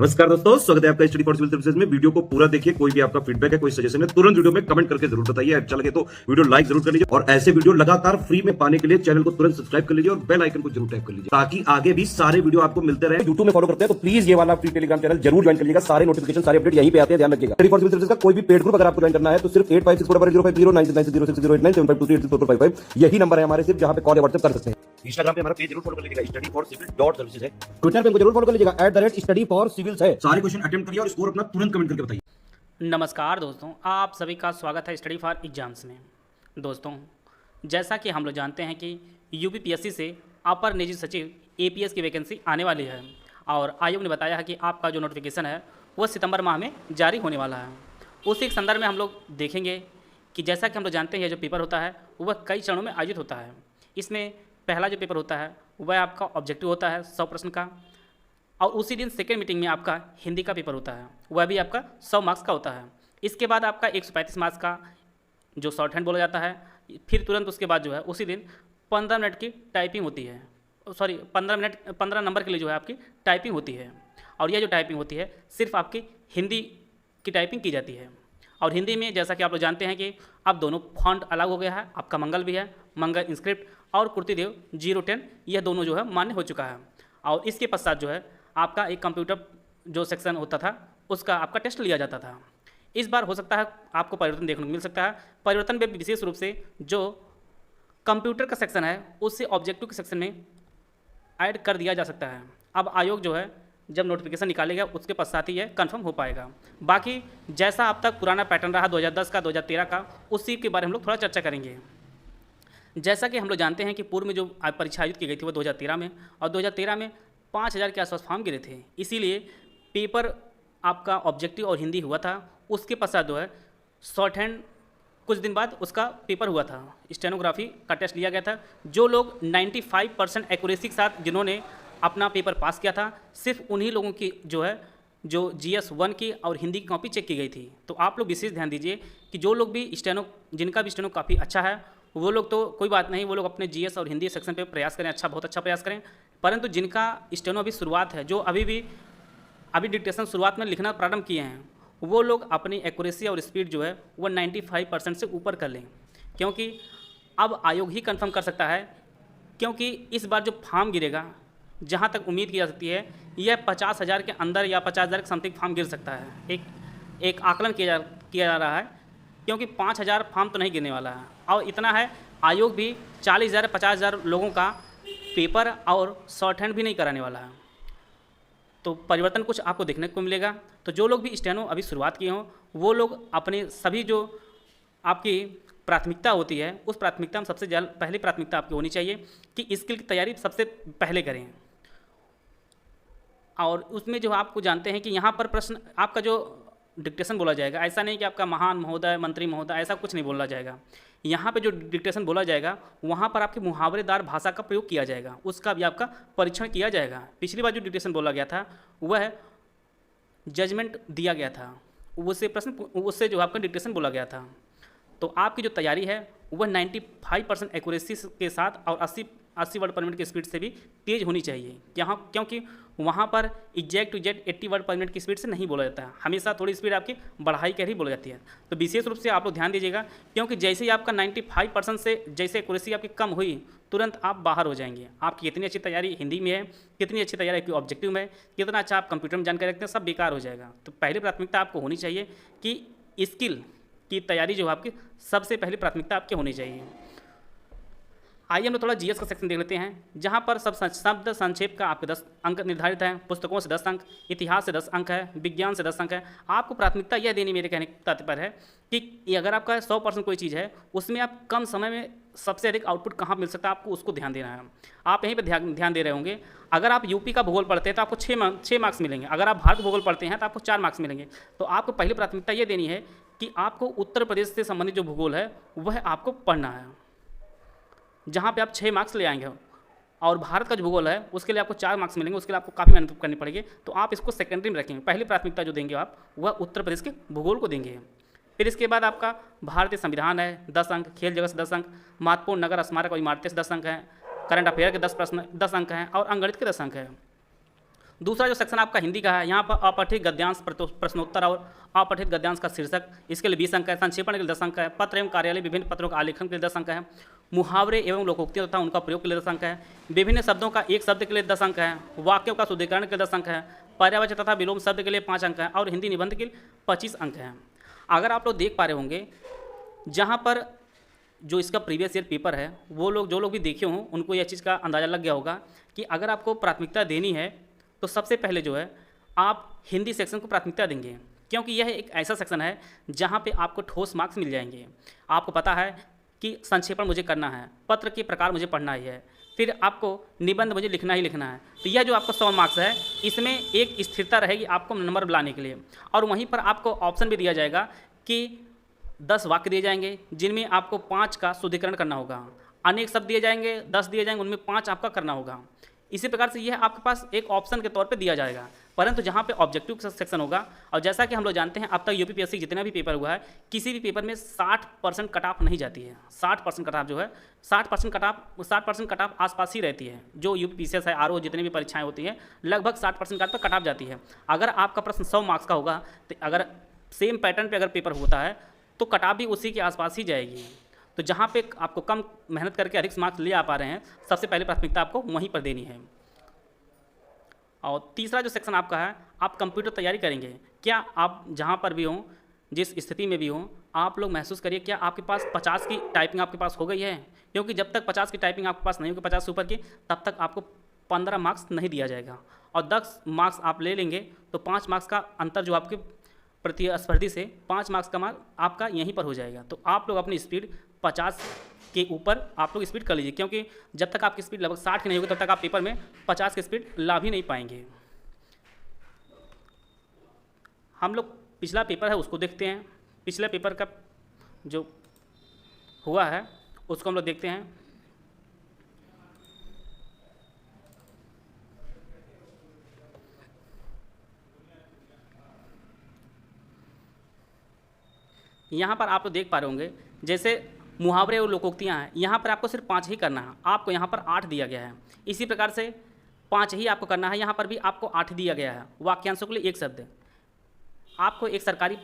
नमस्कार दोस्तों, स्वागत है आपका स्टडी फॉर सिविल सर्विसेज में। वीडियो को पूरा देखिए। कोई भी आपका फीडबैक है, कोई सजेशन है, तुरंत वीडियो में कमेंट करके जरूर बताइए। अच्छा लगे तो वीडियो लाइक जरूर कर लीजिए और ऐसे वीडियो लगातार फ्री में पाने के लिए चैनल को तुरंत सब्सक्राइब कर लीजिए और बेल आइकन को जरूर टैप कर लीजिए ताकि आगे भी सारे वीडियो आपको मिलते रहे। यूट्यूब में फॉलो करते हैं तो प्लीज ये वाला फ्री टेलीग्राम चैनल जरूर ज्वाइन कर लीजिएगा। सारे नोटिफिकेशन, सारे अपडेट यहीं पे आते हैं, ध्यान रखिएगा। स्टडी फॉर सिविल सर्विसेज का कोई भी पेड ग्रुप अगर आपको ज्वाइन करना है तो सिर्फ 85645060099605238455 यही नंबर है हमारे, सिर्फ जहां पे कॉल या व्हाट्सएप कर सकते हैं। इंस्टाग्राम पे हमारा पेज जरूर फॉलो कर लीजिएगा, study for civil dot services है। ट्विटर पे हमको जरूर फॉलो कर लीजिएगा, @स्टडी फॉर सिविल्स है। सारे क्वेश्चन अटेम्प्ट करिए और स्कोर अपना तुरंत कमेंट करके बताइए। नमस्कार दोस्तों, आप सभी का स्वागत है स्टडी फॉर एग्जाम्स में। दोस्तों, जैसा कि हम लोग जानते हैं कि यूपीपीएससी से अपर निजी सचिव एपीएस की वैकेंसी आने वाली है और आयोग ने बताया है कि आपका जो नोटिफिकेशन है वो सितंबर माह में जारी होने वाला है। उसी के संदर्भ में हम लोग देखेंगे कि जैसा कि हम लोग जानते हैं जो पेपर होता है वह कई चरणों में आयोजित होता है। इसमें पहला जो पेपर होता है वह आपका ऑब्जेक्टिव होता है 100 प्रश्न का, और उसी दिन सेकेंड मीटिंग में आपका हिंदी का पेपर होता है, वह भी आपका 100 मार्क्स का होता है। इसके बाद आपका 135 मार्क्स का जो शॉर्ट हैंड बोला जाता है। फिर तुरंत उसके बाद जो है उसी दिन 15 मिनट की टाइपिंग होती है, 15 नंबर के लिए जो है आपकी टाइपिंग होती है। और यह जो टाइपिंग होती है सिर्फ आपकी हिंदी की टाइपिंग की जाती है। और हिंदी में जैसा कि आप लोग जानते हैं कि अब दोनों फॉन्ट अलग हो गया है। आपका मंगल भी है, मंगल इंस्क्रिप्ट और कुर्तीदेव 010, यह दोनों जो है मान्य हो चुका है। और इसके पश्चात जो है आपका एक कंप्यूटर जो सेक्शन होता था उसका आपका टेस्ट लिया जाता था। इस बार हो सकता है आपको परिवर्तन देखने को मिल सकता है। परिवर्तन में विशेष रूप से जो कंप्यूटर का सेक्शन है उससे ऑब्जेक्टिव के सेक्शन में ऐड कर दिया जा सकता है। अब आयोग जो है जब नोटिफिकेशन निकालेगा उसके पश्चात ही यह कंफर्म हो पाएगा। बाकी जैसा अब तक पुराना पैटर्न रहा 2010 का, 2013 का, उसी के बारे में हम लोग थोड़ा चर्चा करेंगे। जैसा कि हम लोग जानते हैं कि पूर्व में जो परीक्षा आयोजित की गई थी वो 2013 में, और 2013 में 5000 के आसपास फॉर्म गिरे थे। इसीलिए पेपर आपका ऑब्जेक्टिव और हिंदी हुआ था। उसके पश्चात जो है शॉर्ट हैंड कुछ दिन बाद उसका पेपर हुआ था, स्टेनोग्राफी का टेस्ट लिया गया था। जो लोग 95% एक्यूरेसी के साथ जिन्होंने अपना पेपर पास किया था, सिर्फ उन्हीं लोगों की जो है जो GS 1 की और हिंदी की कॉपी चेक की गई थी। तो आप लोग विशेष ध्यान दीजिए कि जो लोग भी जिनका भी स्टेनो काफ़ी अच्छा है वो लोग तो कोई बात नहीं, वो लोग अपने GS और हिंदी सेक्शन पे प्रयास करें, बहुत अच्छा प्रयास करें। परंतु जिनका स्टेनो अभी शुरुआत है, जो अभी डिक्टेशन शुरुआत में लिखना प्रारंभ किए हैं, वो लोग अपनी एक्यूरेसी और स्पीड जो है वो 95% से ऊपर कर लें, क्योंकि अब आयोग ही कंफर्म कर सकता है। क्योंकि इस बार जो फॉर्म गिरेगा, जहाँ तक उम्मीद की जा सकती है, यह 50,000 के अंदर या 50,000 के समथिंग फॉर्म गिर सकता है। एक आकलन किया जा रहा है, क्योंकि 5,000 फॉर्म तो नहीं गिरने वाला है। और इतना है, आयोग भी 40,000 50,000 लोगों का पेपर और शॉर्ट हैंड भी नहीं कराने वाला है। तो परिवर्तन कुछ आपको देखने को मिलेगा। तो जो लोग भी स्टेनो अभी शुरुआत किए हों वो लोग अपने सभी जो आपकी प्राथमिकता होती है उस प्राथमिकता में सबसे पहली प्राथमिकता आपकी होनी चाहिए कि स्किल की तैयारी सबसे पहले करें। और उसमें जो आपको जानते हैं कि यहाँ पर प्रश्न आपका जो डिक्टेशन बोला जाएगा, ऐसा नहीं कि आपका महान महोदय, मंत्री महोदय, ऐसा कुछ नहीं बोला जाएगा। यहाँ पे जो डिक्टेशन बोला जाएगा वहाँ पर आपकी मुहावरेदार भाषा का प्रयोग किया जाएगा, उसका भी आपका परीक्षण किया जाएगा। पिछली बार जो डिक्टेशन बोला गया था वह जजमेंट दिया गया था, उससे जो आपका डिक्टेशन बोला गया था। तो आपकी जो तैयारी है वह 95% एक्यूरेसी के साथ और 80 वर्ड पर मिनट की स्पीड से भी तेज़ होनी चाहिए। क्योंकि वहाँ पर एग्जैक्ट 80 वर्ड पर मिनट की स्पीड से नहीं बोला जाता है, हमेशा थोड़ी स्पीड आपकी बढ़ाई कर ही बोला जाती है। तो विशेष रूप से आप लोग ध्यान दीजिएगा, क्योंकि जैसे ही आपका 95% से जैसे एक्यूरेसी आपकी कम हुई तुरंत आप बाहर हो जाएंगे। आपकी कितनी अच्छी तैयारी हिंदी में है, कितनी अच्छी तैयारी आपकी ऑब्जेक्टिव में, कितना अच्छा आप कंप्यूटर में जानकारी रखते हैं, सब बेकार हो जाएगा। तो पहली प्राथमिकता आपको होनी चाहिए कि स्किल की तैयारी जो आपकी सबसे पहली प्राथमिकता आपकी होनी चाहिए। आइए हम लोग थोड़ा GS का सेक्शन देख लेते हैं, जहाँ पर सब शब्द संक्षेप का आपके 10 अंक निर्धारित हैं। पुस्तकों से 10 अंक, इतिहास से 10 अंक है, विज्ञान से 10 अंक है। आपको प्राथमिकता यह देनी, मेरे कहने का तात्पर्य है कि अगर आपका 100% कोई चीज़ है उसमें आप कम समय में सबसे अधिक आउटपुट कहाँ मिल सकता है, आपको उसको ध्यान देना है। आप यहीं पर ध्यान दे रहे होंगे। अगर आप यूपी का भूगोल पढ़ते हैं तो आपको 6 मार्क्स मिलेंगे। अगर आप भारत भूगोल पढ़ते हैं तो आपको 4 मार्क्स मिलेंगे। तो आपको पहली प्राथमिकता ये देनी है कि आपको उत्तर प्रदेश से संबंधित जो भूगोल है वह आपको पढ़ना है, जहाँ पे आप 6 मार्क्स ले आएंगे। और भारत का जो भूगोल है उसके लिए आपको 4 मार्क्स मिलेंगे, उसके लिए आपको काफ़ी मेहनत करनी पड़ेगी। तो आप इसको सेकेंडरी में रखेंगे। पहली प्राथमिकता जो देंगे आप वह उत्तर प्रदेश के भूगोल को देंगे। फिर इसके बाद आपका भारतीय संविधान है 10 अंक, खेल जगत से 10 अंक, महत्वपूर्ण नगर स्मारक और इमारतें से 10 अंक हैं, करंट अफेयर के 10 प्रश्न 10 अंक हैं और अंगणित के 10 अंक हैं। दूसरा जो सेक्शन आपका हिंदी का है, यहाँ पर अपठित गद्यांश प्रश्नोत्तर और अपठित गद्यांश का शीर्षक, इसके लिए 20 अंक है। संक्षेपण के लिए 10 अंक है। पत्र एवं कार्यालय विभिन्न पत्रों का आलेखन के लिए 10 अंक है। मुहावरे एवं लोकोक्तियों तथा उनका प्रयोग के लिए 10 अंक है। विभिन्न शब्दों का एक शब्द के लिए 10 अंक है। वाक्यों का शुद्धिकरण के लिए 10 अंक है। पर्यायवाची तथा विलोम शब्द के लिए 5 अंक है और हिंदी निबंध के लिए 25 अंक है। अगर आप लोग देख पा रहे होंगे, जहाँ पर जो इसका प्रीवियस ईयर पेपर है, वो लोग जो लोग भी देखे हों उनको यह चीज़ का अंदाज़ा लग गया होगा कि अगर आपको प्राथमिकता देनी है तो सबसे पहले जो है आप हिंदी सेक्शन को प्राथमिकता देंगे, क्योंकि यह एक ऐसा सेक्शन है जहाँ पे आपको ठोस मार्क्स मिल जाएंगे। आपको पता है कि संक्षेपण मुझे करना है, पत्र के प्रकार मुझे पढ़ना ही है, फिर आपको निबंध मुझे लिखना ही लिखना है। तो यह जो आपका 100 मार्क्स है, इसमें एक स्थिरता रहेगी आपको नंबर लाने के लिए। और वहीं पर आपको ऑप्शन भी दिया जाएगा कि 10 वाक्य दिए जाएंगे जिनमें आपको 5 का शुद्धिकरण करना होगा। अनेक शब्द दिए जाएंगे, 10 दिए जाएंगे, उनमें 5 आपका करना होगा। इसी प्रकार से यह आपके पास एक ऑप्शन के तौर पे दिया जाएगा। परंतु जहाँ पे ऑब्जेक्टिव सेक्शन होगा, और जैसा कि हम लोग जानते हैं अब तक यूपीपीएससी जितना भी पेपर हुआ है, किसी भी पेपर में 60% कट ऑफ नहीं जाती है। 60% कट ऑफ जो है 60% कट ऑफ आसपास ही रहती है। जो यूपीपीसीएस है, आरओ जितनी भी परीक्षाएं होती हैं, लगभग 60% कट पर कट ऑफ जाती है। अगर आपका प्रश्न 100 मार्क्स का होगा तो अगर सेम पैटर्न पर अगर पेपर होता है तो कट ऑफ भी उसी के आसपास ही जाएगी। तो जहाँ पे आपको कम मेहनत करके अधिक मार्क्स ले आ पा रहे हैं, सबसे पहले प्राथमिकता आपको वहीं पर देनी है। और तीसरा जो सेक्शन आपका है, आप कंप्यूटर तैयारी करेंगे। क्या आप जहाँ पर भी हों, जिस स्थिति में भी हों, आप लोग महसूस करिए क्या आपके पास 50 की टाइपिंग आपके पास हो गई है, क्योंकि जब तक 50 की टाइपिंग आपके पास नहीं होगी, 50 से ऊपर की, तब तक आपको 15 मार्क्स नहीं दिया जाएगा। और 10 मार्क्स आप ले लेंगे तो 5 मार्क्स का अंतर जो आपके प्रतिस्पर्धी से 5 मार्क्स का मार्क आपका यहीं पर हो जाएगा। तो आप लोग अपनी स्पीड 50 के ऊपर आप लोग स्पीड कर लीजिए, क्योंकि जब तक आपकी स्पीड लगभग 60 की नहीं होगी तब तक आप पेपर में 50 की स्पीड ला भी नहीं पाएंगे। हम लोग पिछला पेपर है उसको देखते हैं। पिछले पेपर का जो हुआ है उसको हम लोग देखते हैं। यहाँ पर आप लोग देख पा रहे होंगे, जैसे मुहावरे और लोकोक्तियाँ हैं, यहाँ पर आपको सिर्फ 5 ही करना है। आपको यहाँ पर 8 दिया गया है। इसी प्रकार से 5 ही आपको करना है। यहाँ पर भी आपको 8 दिया गया है। वाक्यांशों के लिए 1 शब्द। आपको एक सरकारी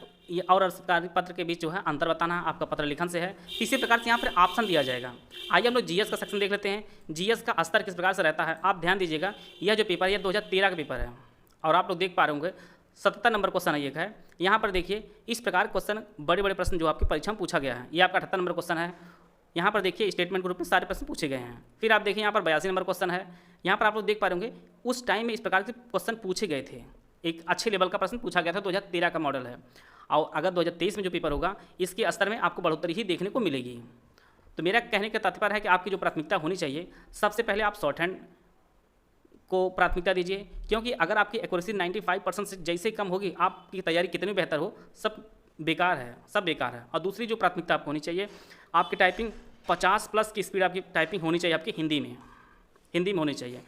और सरकारी पत्र के बीच जो है अंतर बताना है, आपका पत्र लिखन से है। इसी प्रकार से यहाँ पर ऑप्शन दिया जाएगा। आइए हम लोग जीएस का सेक्शन देख लेते हैं। जीएस का स्तर किस प्रकार से रहता है, आप ध्यान दीजिएगा। यह जो पेपर है, यह 2013 का पेपर है और आप लोग देख पा रहे होंगे 77 नंबर क्वेश्चन एक है। यहाँ पर देखिए इस प्रकार क्वेश्चन, बड़े बड़े प्रश्न जो आपकी परीक्षा में पूछा गया है। ये आपका 78 नंबर क्वेश्चन है। यहाँ पर देखिए स्टेटमेंट के रूप में सारे प्रश्न पूछे गए हैं। फिर आप देखिए यहाँ पर 82 नंबर क्वेश्चन है। यहाँ पर आप लोग देख पा रहे होंगे उस टाइम में इस प्रकार के क्वेश्चन पूछे गए थे। एक अच्छे लेवल का प्रश्न पूछा गया था। 2013 का मॉडल है। और अगर 2023 में जो पेपर होगा, इसके स्तर में आपको बढ़ोतरी ही देखने को मिलेगी। तो मेरा कहने का तात्पर्य है कि आपकी जो प्राथमिकता होनी चाहिए, सबसे पहले आप शॉर्ट हैंड को प्राथमिकता दीजिए, क्योंकि अगर आपकी एक्यूरेसी 95% से जैसे कम होगी, आपकी तैयारी कितनी बेहतर हो, सब बेकार है, सब बेकार है। और दूसरी जो प्राथमिकता आपको होनी चाहिए, आपकी टाइपिंग 50+ की स्पीड आपकी टाइपिंग होनी चाहिए, आपकी हिंदी में होनी चाहिए।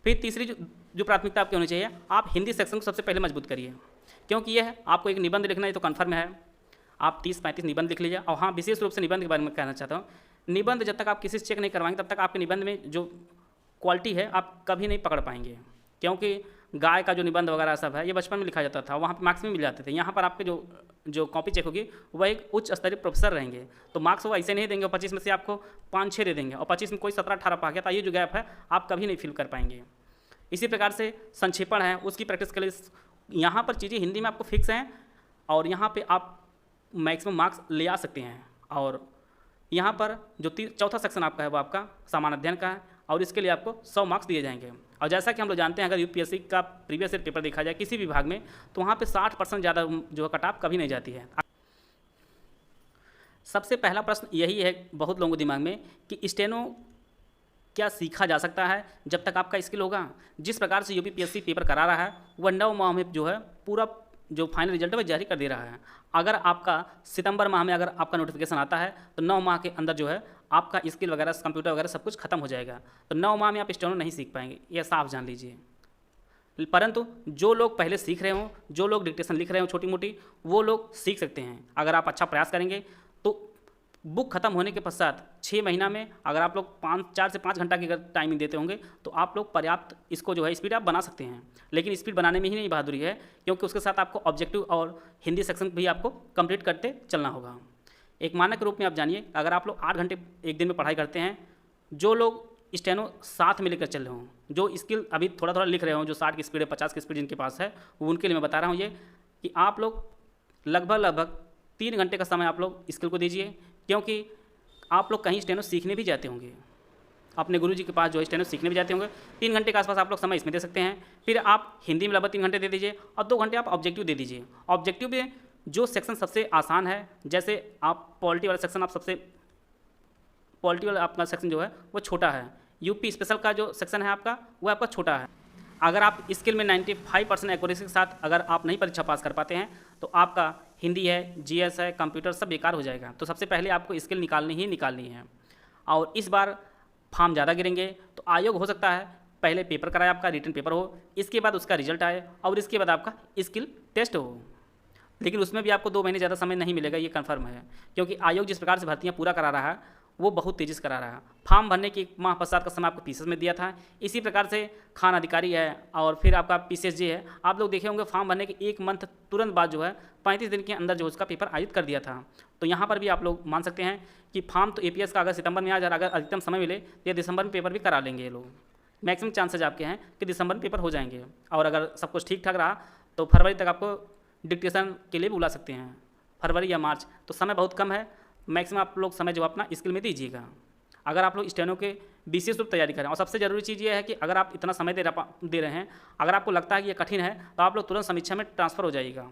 फिर तीसरी जो प्राथमिकता आपकी होनी चाहिए, आप हिंदी सेक्शन को सबसे पहले मजबूत करिए, क्योंकि यह आपको एक निबंध लिखना है तो कन्फर्म है। आप 30-35 निबंध लिख लीजिए। और हाँ, विशेष रूप से निबंध के बारे में कहना चाहता हूँ, निबंध जब तक आप किसी से चेक नहीं करवाएंगे, तब तक आपके निबंध में जो क्वालिटी है आप कभी नहीं पकड़ पाएंगे। क्योंकि गाय का जो निबंध वगैरह सब है, ये बचपन में लिखा जाता था, वहाँ पे मार्क्स में मिल जाते थे। यहाँ पर आपके जो कॉपी चेक होगी वह एक उच्च स्तरीय प्रोफेसर रहेंगे, तो मार्क्स वो ऐसे नहीं देंगे। 25 में से आपको 5-6 दे देंगे और 25 में कोई 17-18 पा गया, तो ये जो गैप है आप कभी नहीं फिल कर पाएंगे। इसी प्रकार से संक्षेपण है, उसकी प्रैक्टिस के लिए यहाँ पर चीज़ें हिंदी में आपको फिक्स हैं और यहाँ पे आप मैक्सिमम मार्क्स ले आ सकते हैं। और यहाँ पर जो चौथा सेक्शन आपका है वो आपका सामान्य अध्ययन का है और इसके लिए आपको 100 मार्क्स दिए जाएंगे। और जैसा कि हम लोग जानते हैं, अगर यूपीएससी का प्रीवियस ईयर पेपर देखा जाए किसी विभाग में, तो वहाँ पे 60% ज़्यादा जो है कट ऑफ कभी नहीं जाती है। सबसे पहला प्रश्न यही है बहुत लोगों के दिमाग में कि स्टेनो क्या सीखा जा सकता है जब तक आपका स्किल होगा। जिस प्रकार से यूपीपीएससी पेपर करा रहा है, वह 9 माह में जो है पूरा जो फाइनल रिजल्ट है वह जारी कर दे रहा है। अगर आपका सितंबर माह में अगर आपका नोटिफिकेशन आता है तो 9 माह के अंदर जो है आपका स्किल वगैरह, कंप्यूटर वगैरह सब कुछ खत्म हो जाएगा। तो 9 माह में आप स्टेनो नहीं सीख पाएंगे, यह साफ जान लीजिए। परंतु जो लोग पहले सीख रहे हों, जो लोग डिक्टेशन लिख रहे हो छोटी मोटी, वो लोग सीख सकते हैं। अगर आप अच्छा प्रयास करेंगे तो बुक खत्म होने के पश्चात 6 महीना में अगर आप लोग 4 से 5 घंटा की अगर टाइमिंग देते होंगे तो आप लोग पर्याप्त इसको जो है स्पीड आप बना सकते हैं। लेकिन स्पीड बनाने में ही नहीं बहादुरी है, क्योंकि उसके साथ आपको ऑब्जेक्टिव और हिंदी सेक्शन भी आपको कंप्लीट करते चलना होगा। एक मानक रूप में आप जानिए, अगर आप लोग 8 घंटे एक दिन में पढ़ाई करते हैं, जो लोग स्टेनो साथ में लेकर चल रहे हों, जो स्किल अभी थोड़ा थोड़ा लिख रहे हों, जो 60 की स्पीड है 50 की स्पीड जिनके पास है, वो उनके लिए मैं बता रहा हूँ ये कि आप लोग लगभग 3 घंटे का समय आप लोग स्किल को दीजिए, क्योंकि आप लोग कहीं स्टेनो सीखने भी जाते होंगे, अपने गुरुजी के पास जो है स्टेनो सीखने भी जाते होंगे। 3 घंटे के आसपास आप लोग समय इसमें दे सकते हैं। फिर आप हिंदी में लगभग 3 घंटे दे दीजिए और 2 घंटे आप ऑब्जेक्टिव दे दीजिए। ऑब्जेक्टिव में जो सेक्शन सबसे आसान है, जैसे आप पॉलिटी वाला सेक्शन, आप सबसे पॉलिटी वाला आपका सेक्शन जो है वो छोटा है, यूपी स्पेशल का जो सेक्शन है आपका वो आपका छोटा है। अगर आप स्किल में 95% एक्यूरेसी के साथ अगर आप नहीं परीक्षा पास कर पाते हैं तो आपका हिंदी है, जीएस है, कंप्यूटर सब बेकार हो जाएगा। तो सबसे पहले आपको स्किल निकालनी है। और इस बार फॉर्म ज़्यादा गिरेंगे तो आयोग हो सकता है पहले पेपर कराए, आपका रिटन पेपर हो, इसके बाद उसका रिजल्ट आए और इसके बाद आपका स्किल टेस्ट हो। लेकिन उसमें भी आपको 2 महीने ज़्यादा समय नहीं मिलेगा, ये कन्फर्म है, क्योंकि आयोग जिस प्रकार से भर्तियाँ पूरा करा रहा है वो बहुत तेज़ी से करा रहा है। फॉर्म भरने की 1 माह पश्चात का समय आपको पीसीएस में दिया था, इसी प्रकार से खान अधिकारी है और फिर आपका पीसीएसजी है। आप लोग देखे होंगे फॉर्म भरने के 1 मंथ तुरंत बाद जो है 35 दिन के अंदर जो उसका पेपर आयोजित कर दिया था। तो यहाँ पर भी आप लोग मान सकते हैं कि फॉर्म तो एपीएस का अगर सितंबर में आ जाए, अगर अधिकतम समय मिले तो ये दिसंबर में पेपर भी करा लेंगे ये लोग। मैक्सिमम चांसेज आपके हैं कि दिसंबर में पेपर हो जाएंगे, और अगर सब कुछ ठीक ठाक रहा तो फरवरी तक आपको डिक्टेशन के लिए बुला सकते हैं, फरवरी या मार्च। तो समय बहुत कम है, मैक्सिमम आप लोग समय जो अपना स्किल में दीजिएगा। अगर आप लोग स्टेनो के बीसीएस ग्रुप तैयारी करें, और सबसे ज़रूरी चीज़ ये है कि अगर आप इतना समय दे रहे हैं, अगर आपको लगता है कि ये कठिन है तो आप लोग तुरंत समीक्षा में ट्रांसफ़र हो जाइएगा।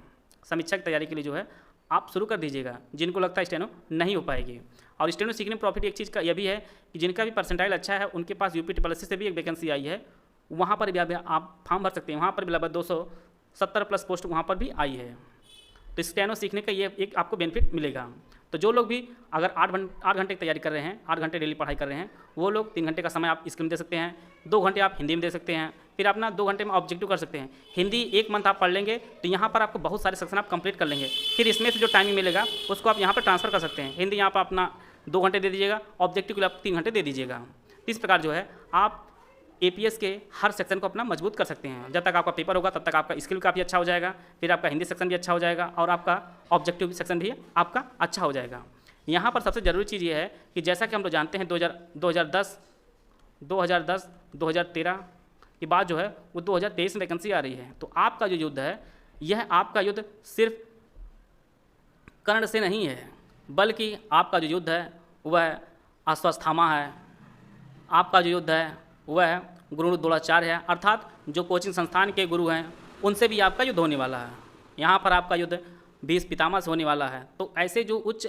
समीक्षा की तैयारी के लिए जो है आप शुरू कर दीजिएगा, जिनको लगता है स्टेनो नहीं हो पाएगी। और स्टेनो सीखने में प्रॉफिट एक चीज़ का यह भी है कि जिनका भी परसेंटाइल अच्छा है उनके पास यूपी से भी एक वैकेंसी आई है, वहाँ पर भी आप फॉर्म भर सकते हैं। वहाँ पर भी लगभग 270 प्लस पोस्ट वहाँ पर भी आई है। तो स्टेनो सीखने का ये एक आपको बेनिफिट मिलेगा। तो जो लोग भी अगर 8 घंटे की तैयारी कर रहे हैं, 8 घंटे डेली पढ़ाई कर रहे हैं, वो लोग 3 घंटे का समय आप स्किल में दे सकते हैं, 2 घंटे आप हिंदी में दे सकते हैं, फिर अपना 2 घंटे में ऑब्जेक्टिव कर सकते हैं। हिंदी 1 मंथ आप पढ़ लेंगे तो यहाँ पर आपको बहुत सारे सेक्शन आप कंप्लीट कर लेंगे। फिर इसमें से जो टाइमिंग मिलेगा उसको आप यहाँ पर ट्रांसफ़र कर सकते हैं। हिंदी यहाँ पर अपना 2 घंटे दे दीजिएगा, ऑब्जेक्टिव के लिए आप 3 घंटे दे दीजिएगा। इस प्रकार जो है आप एपीएस के हर सेक्शन को अपना मजबूत कर सकते हैं। जब तक आपका पेपर होगा तब तक आपका स्किल काफ़ी अच्छा हो जाएगा, फिर आपका हिंदी सेक्शन भी अच्छा हो जाएगा और आपका ऑब्जेक्टिव सेक्शन भी आपका अच्छा हो जाएगा। यहाँ पर सबसे ज़रूरी चीज़ ये है कि जैसा कि हम लोग जानते हैं 2010, 2013 के बाद जो है वो 2023 में वैकेंसी आ रही है। तो आपका जो युद्ध है यह आपका युद्ध सिर्फ कर्ण से नहीं है, बल्कि आपका जो युद्ध है वह अश्वत्थामा है, आपका जो युद्ध है वह गुरु द्रोणाचार्य है, अर्थात जो कोचिंग संस्थान के गुरु हैं उनसे भी आपका युद्ध होने वाला है। यहाँ पर आपका युद्ध भीष्म पितामह से होने वाला है। तो ऐसे जो उच्च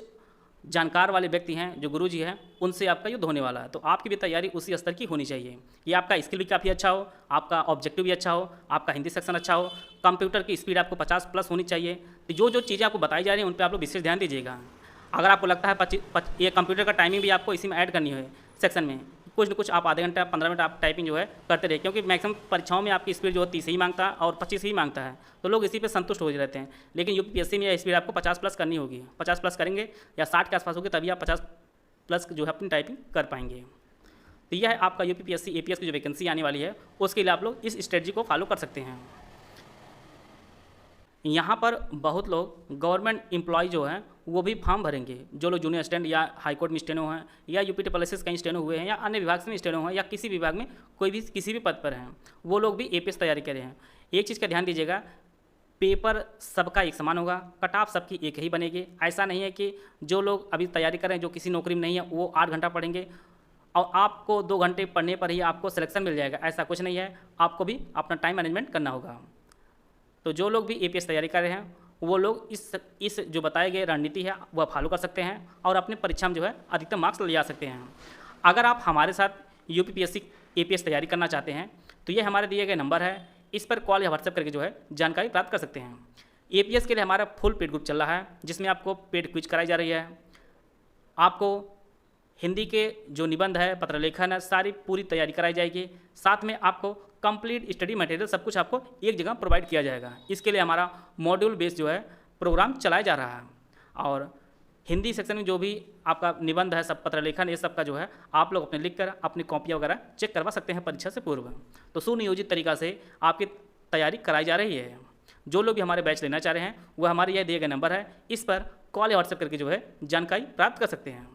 जानकार वाले व्यक्ति हैं, जो गुरुजी हैं, उनसे आपका युद्ध होने वाला है। तो आपकी भी तैयारी उसी स्तर की होनी चाहिए कि आपका स्किल भी काफ़ी अच्छा हो, आपका ऑब्जेक्टिव भी अच्छा हो, आपका हिंदी सेक्शन अच्छा हो, कंप्यूटर की स्पीड आपको 50 प्लस होनी चाहिए। तो जो जो चीज़ें आपको बताई जा रही हैं उन पर आप लोग विशेष ध्यान दीजिएगा। अगर आपको लगता है ये कंप्यूटर का टाइमिंग भी आपको इसी में ऐड करनी है सेक्शन में, कुछ न कुछ आप आधे घंटा 15 मिनट आप टाइपिंग जो है करते रहे, क्योंकि मैक्सिमम परीक्षाओं में आपकी स्पीड जो है 30 ही मांगता है और 25 ही मांगता है, तो लोग इसी पे संतुष्ट हो रहते हैं। लेकिन यूपीएससी में यह स्पीड आपको 50 प्लस करनी होगी, 50 प्लस करेंगे या 60 के आसपास होगी तभी आप 50 प्लस जो है अपनी टाइपिंग कर पाएंगे। तो यह है आपका यूपीएससी एपीएस की जो वैकेंसी आने वाली है, उसके लिए आप लोग इस स्ट्रेटजी को फॉलो कर सकते हैं। यहाँ पर बहुत लोग गवर्नमेंट एम्प्लॉय जो हैं वो भी फॉर्म भरेंगे, जो लोग जूनियर असिस्टेंट या हाईकोर्ट में स्टेनो हैं या यूपी प्लेसेस कहीं स्टेनो हुए हैं या अन्य विभाग से स्टेनो हैं या किसी विभाग में कोई भी किसी भी पद पर हैं, वो लोग भी एपीएस तैयारी कर रहे हैं। एक चीज़ का ध्यान दीजिएगा, पेपर सबका एक समान होगा, कट ऑफ सबकी एक ही बनेगी। ऐसा नहीं है कि जो लोग अभी तैयारी कर रहे हैं, जो किसी नौकरी में नहीं है, वो 8 घंटा पढ़ेंगे और आपको 2 घंटे पढ़ने पर ही आपको सिलेक्शन मिल जाएगा, ऐसा कुछ नहीं है। आपको भी अपना टाइम मैनेजमेंट करना होगा। तो जो लोग भी एपीएस तैयारी कर रहे हैं वो लोग इस जो बताए गए रणनीति है वह फॉलो कर सकते हैं और अपने परीक्षा में जो है अधिकतम मार्क्स ले जा सकते हैं। अगर आप हमारे साथ यूपीपीएससी एपीएस तैयारी करना चाहते हैं तो ये हमारे दिए गए नंबर है, इस पर कॉल या व्हाट्सएप करके जो है जानकारी प्राप्त कर सकते हैं। एपीएस के लिए हमारा फुल पेड ग्रुप चल रहा है, जिसमें आपको पेड क्विज कराई जा रही है, आपको हिंदी के जो निबंध है, पत्र लेखन है, सारी पूरी तैयारी कराई जाएगी। साथ में आपको कंप्लीट स्टडी मटेरियल सब कुछ आपको एक जगह प्रोवाइड किया जाएगा। इसके लिए हमारा मॉड्यूल बेस्ड जो है प्रोग्राम चलाया जा रहा है। और हिंदी सेक्शन में जो भी आपका निबंध है, सब पत्र लेखन, ये सब का जो है आप लोग अपने लिख कर अपनी कॉपियाँ वगैरह चेक करवा सकते हैं परीक्षा से पूर्व। तो सुनियोजित तरीक़ा से आपकी तैयारी कराई जा रही है। जो लोग भी हमारे बैच लेना चाह रहे हैं वह हमारे यह दिए गए नंबर है, इस पर कॉल या व्हाट्सएप करके जो है जानकारी प्राप्त कर सकते हैं।